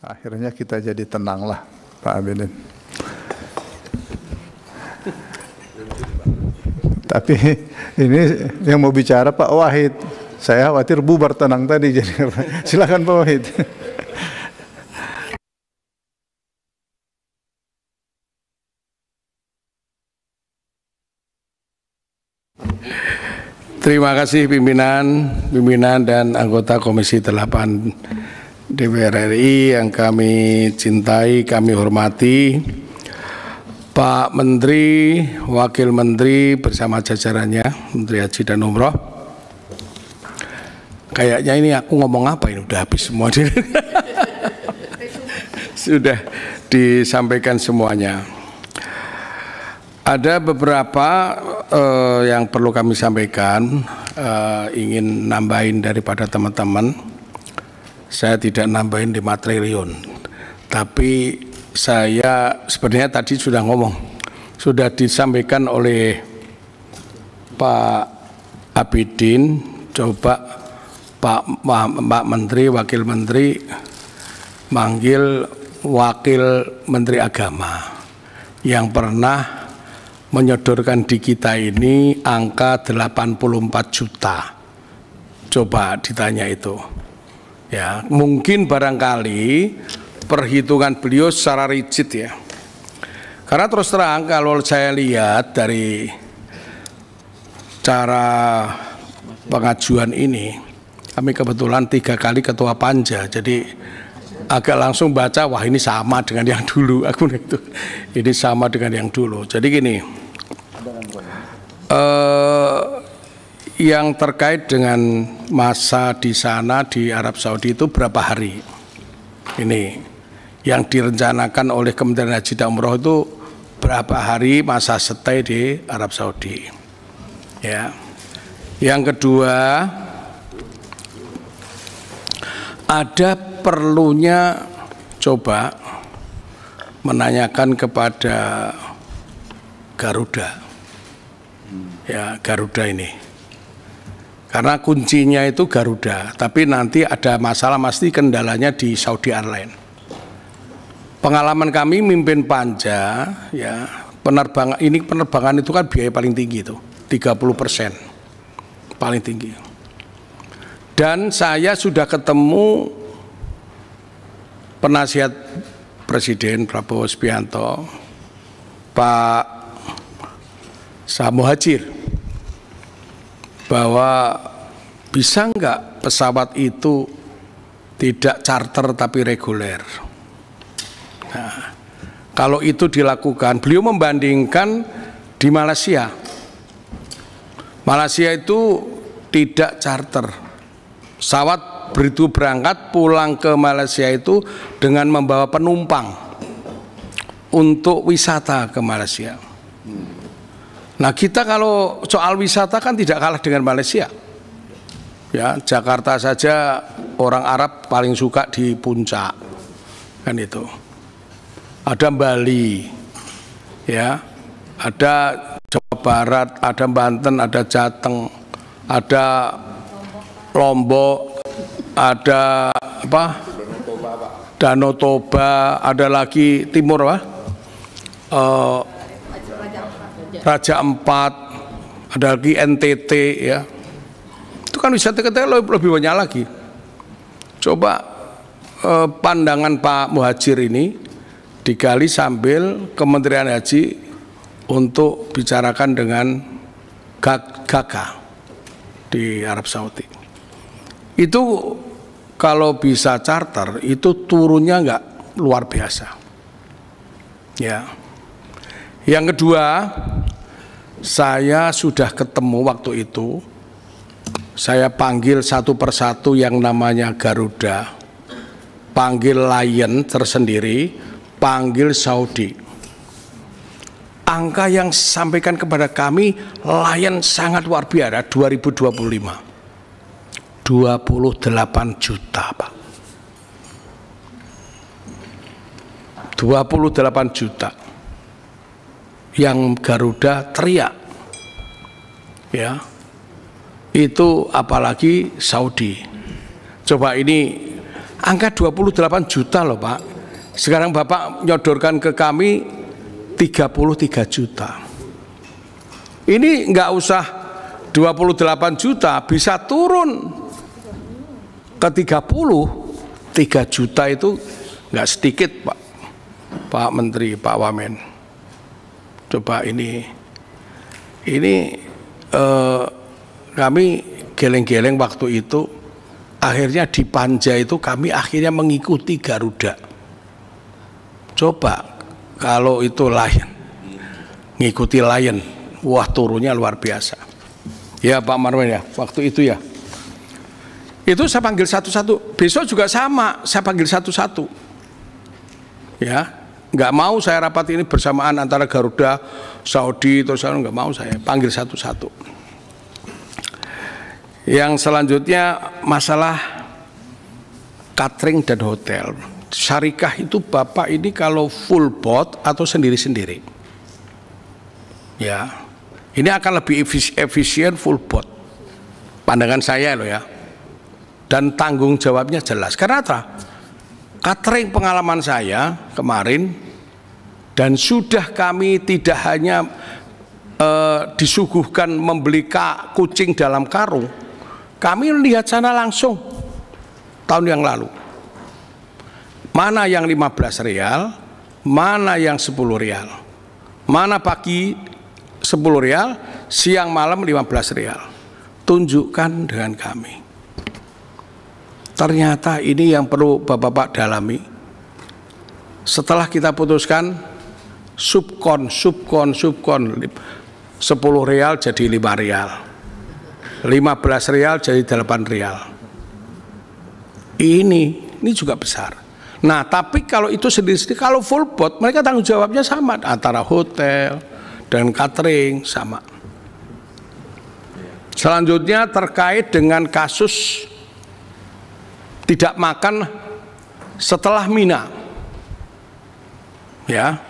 Akhirnya kita jadi tenanglah, Pak Abidin. Tapi ini yang mau bicara Pak Wahid. Saya khawatir bubar tenang tadi. Jadi silakan Pak Wahid. Terima kasih pimpinan dan anggota Komisi 8 DPR RI yang kami cintai, kami hormati, Pak Menteri, Wakil Menteri bersama jajarannya, Menteri Haji dan Umroh. Kayaknya ini aku ngomong apa ini, udah habis semua. Sudah disampaikan semuanya. Ada beberapa yang perlu kami sampaikan, ingin nambahin daripada teman-teman. Saya tidak nambahin 5 triliun, tapi saya sebenarnya tadi sudah ngomong, sudah disampaikan oleh Pak Abidin. Coba Pak Menteri, Wakil Menteri manggil Wakil Menteri Agama yang pernah menyodorkan di kita ini angka 84 juta. Coba ditanya itu. Ya, mungkin barangkali perhitungan beliau secara rigid ya. Karena terus terang kalau saya lihat dari cara pengajuan ini, kami kebetulan 3 kali ketua panja, jadi agak langsung baca, wah ini sama dengan yang dulu. Aku itu, ini sama dengan yang dulu. Jadi gini, yang terkait dengan masa di sana di Arab Saudi itu berapa hari? Ini yang direncanakan oleh Kementerian Haji dan Umroh itu berapa hari masa stay di Arab Saudi? Ya. Yang kedua, ada perlunya coba menanyakan kepada Garuda. Ya, Garuda ini. Karena kuncinya itu Garuda, tapi nanti ada masalah pasti kendalanya di Saudi Airlines. Pengalaman kami mimpin panja, ya penerbangan itu kan biaya paling tinggi itu, 30% paling tinggi. Dan saya sudah ketemu penasihat Presiden Prabowo Subianto, Pak Muhajir, bahwa bisa enggak pesawat itu tidak charter tapi reguler. Nah, kalau itu dilakukan, beliau membandingkan di Malaysia. Malaysia itu tidak charter. Pesawat begitu berangkat pulang ke Malaysia itu dengan membawa penumpang untuk wisata ke Malaysia. Nah, kita kalau soal wisata kan tidak kalah dengan Malaysia. Ya, Jakarta saja orang Arab paling suka di puncak. Kan itu. Ada Bali. Ya. Ada Jawa Barat, ada Banten, ada Jateng, ada Lombok, ada apa? Danau Toba, ada lagi timur apa? Raja Ampat, ada lagi NTT ya. Itu kan wisata kita lebih banyak lagi. Coba pandangan Pak Muhajir ini digali sambil Kementerian Haji untuk bicarakan dengan GAGA di Arab Saudi. Itu kalau bisa charter itu turunnya nggak luar biasa. Ya. Yang kedua, saya sudah ketemu waktu itu, saya panggil satu persatu yang namanya Garuda, panggil Lion tersendiri, panggil Saudi. Angka yang sampaikan kepada kami, Lion sangat luar biasa, 2025. 28 juta, Pak. 28 juta. Yang Garuda teriak, ya, itu apalagi Saudi. Coba ini Angka 28 juta loh Pak. Sekarang Bapak nyodorkan ke kami 33 juta. Ini nggak usah 28 juta, bisa turun ke 30. 3 juta itu nggak sedikit Pak. Pak Menteri, Pak Wamen. Coba ini kami geleng-geleng waktu itu. Akhirnya di Panja itu kami akhirnya mengikuti Garuda. Coba kalau itu Lion, ngikuti Lion, wah turunnya luar biasa. Ya Pak Marwan ya, waktu itu ya. Itu saya panggil satu-satu. Besok juga sama, saya panggil satu-satu. Ya, nggak mau saya rapat ini bersamaan antara Garuda, Saudi, terus nggak mau saya panggil satu-satu. Yang selanjutnya masalah catering dan hotel. Syarikah itu Bapak ini kalau full boat atau sendiri-sendiri? Ya, ini akan lebih efisien full boat. Pandangan saya loh ya. Dan tanggung jawabnya jelas. Karena apa? Catering pengalaman saya kemarin, dan sudah kami tidak hanya disuguhkan membeli kucing dalam karung. Kami lihat sana langsung tahun yang lalu. Mana yang 15 rial, mana yang 10 rial. Mana pagi 10 rial, siang malam 15 rial. Tunjukkan dengan kami. Ternyata ini yang perlu Bapak-bapak dalami. Setelah kita putuskan subkon 10 rial jadi 5 rial. 15 rial jadi 8 rial. Ini juga besar. Nah, tapi kalau itu sendiri-sendiri, kalau full boat, mereka tanggung jawabnya sama antara hotel dan catering sama. Selanjutnya terkait dengan kasus tidak makan setelah Mina. Ya.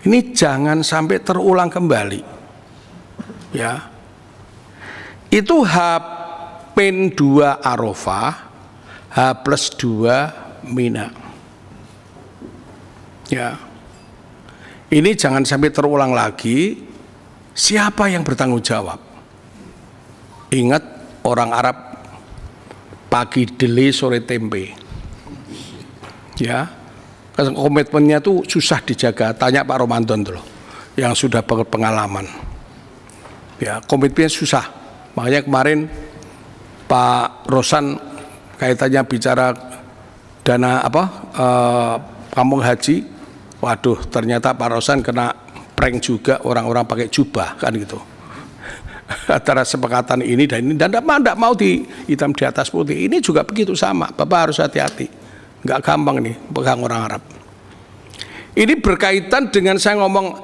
Ini jangan sampai terulang kembali. Ya. Itu H-2 Arafah, H+2 Mina. Ya. Ini jangan sampai terulang lagi. Siapa yang bertanggung jawab? Ingat, orang Arab pagi deli sore tempe. Ya. Komitmennya tuh susah dijaga. Tanya Pak Ramadan tuh, yang sudah berpengalaman. Ya, komitmennya susah. Makanya kemarin Pak Rosan kaitannya bicara dana kampung haji. Waduh, ternyata Pak Rosan kena prank juga, orang-orang pakai jubah kan gitu. Antara sepakatan ini dan tidak mau di hitam di atas putih. Ini juga begitu sama. Bapak harus hati-hati. Nggak gampang nih pegang orang Arab. Ini berkaitan dengan saya ngomong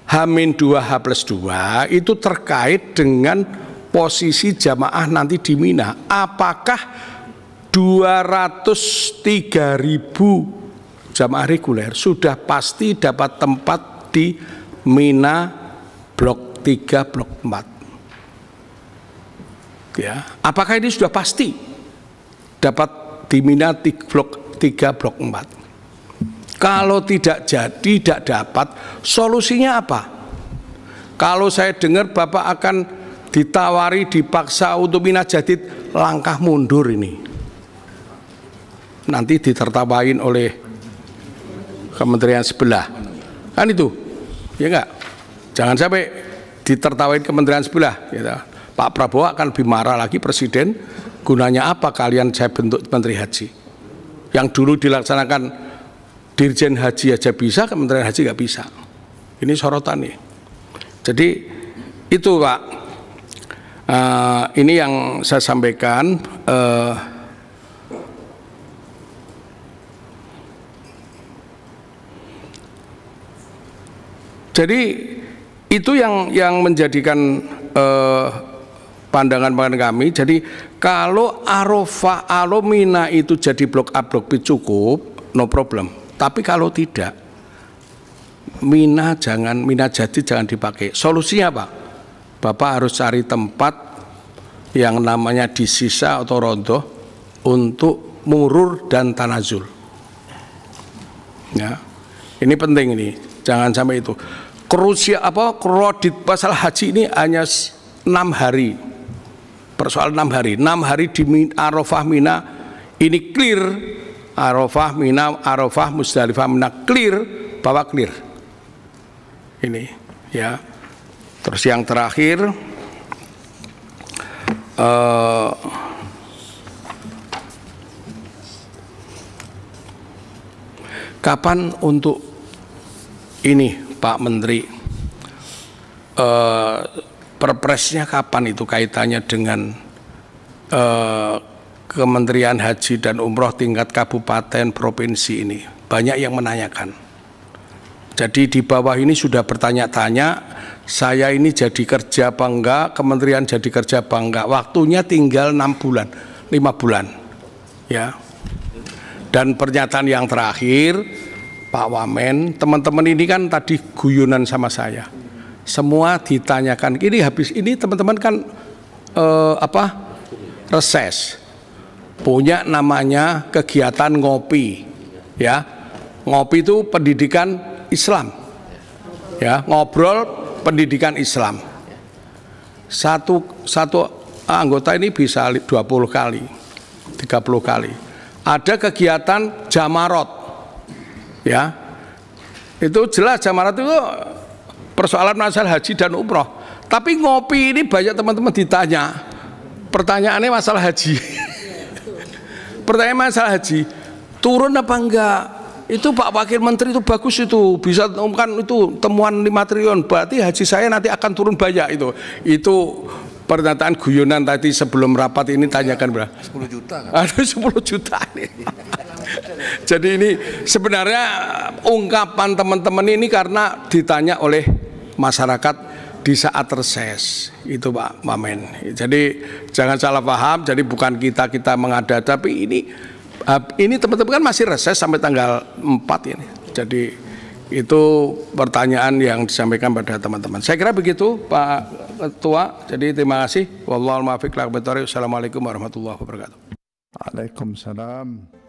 H-2 H+2 itu terkait dengan posisi jamaah nanti di Mina. Apakah 203.000 jamaah reguler sudah pasti dapat tempat di Mina blok 3 blok 4? Ya, apakah ini sudah pasti dapat di Mina blok 3 blok 4? Kalau tidak jadi, tidak dapat, solusinya apa? Kalau saya dengar Bapak akan ditawari, dipaksa untuk Mina Jadid, langkah mundur ini. Nanti ditertawain oleh kementerian sebelah. Kan itu, ya enggak? Jangan sampai ditertawain kementerian sebelah. Gitu. Pak Prabowo akan lebih marah lagi, Presiden, gunanya apa kalian saya bentuk Menteri Haji? Yang dulu dilaksanakan Dirjen Haji aja bisa, Kementerian Haji nggak bisa. Ini sorotan nih. Jadi itu Pak. Ini yang saya sampaikan. Jadi itu yang menjadikan pandangan kami. Jadi kalau Arafah, Mina itu jadi blok A, blok B cukup, no problem. Tapi kalau tidak, Mina Jadid jangan dipakai. Solusinya apa? Bapak harus cari tempat yang namanya di Sisa atau Rondo untuk murur dan tanazul. Ya, ini penting ini, jangan sampai itu. Kredit masalah haji ini hanya 6 hari, persoalan 6 hari. 6 hari di Arafah Mina ini clear, Arafah Mina, Arafah Musdalifah Mina clear, bahwa clear. Ini ya. Terus yang terakhir, kapan untuk ini Pak Menteri, perpresnya kapan itu kaitannya dengan Kementerian Haji dan Umroh tingkat kabupaten provinsi ini? Banyak yang menanyakan. Jadi di bawah ini sudah bertanya-tanya, saya ini jadi kerja apa enggak, kementerian jadi kerja apa enggak, waktunya tinggal 6 bulan, 5 bulan. Ya. Dan pernyataan yang terakhir, Pak Wamen, teman-teman ini kan tadi guyonan sama saya. Semua ditanyakan, ini habis ini teman-teman kan reses. Punya namanya kegiatan ngopi. Ya. Ngopi itu pendidikan Islam. Ya, ngobrol pendidikan Islam. Satu anggota ini bisa 20 kali, 30 kali. Ada kegiatan jamarot. Ya, itu jelas jamarat itu persoalan masalah haji dan umroh. Tapi ngopi ini banyak teman-teman ditanya, pertanyaannya masalah haji. Pertanyaan masalah haji, turun apa enggak? Itu Pak Wakil Menteri itu bagus, itu bisa umumkan itu temuan 5 triliun, berarti haji saya nanti akan turun banyak. Itu pernyataan guyonan tadi sebelum rapat ini, tanyakan berapa? 10 juta kan? Ada 10 juta nih. Jadi ini sebenarnya ungkapan teman-teman ini karena ditanya oleh masyarakat di saat reses itu Pak Wamen. Jadi jangan salah paham, jadi bukan kita mengada, tapi ini teman-teman kan masih reses sampai tanggal 4 ini. Jadi itu pertanyaan yang disampaikan pada teman-teman. Saya kira begitu Pak Ketua. Jadi terima kasih. Wallahul muwaffiq. Assalamualaikum warahmatullahi wabarakatuh. Waalaikumsalam.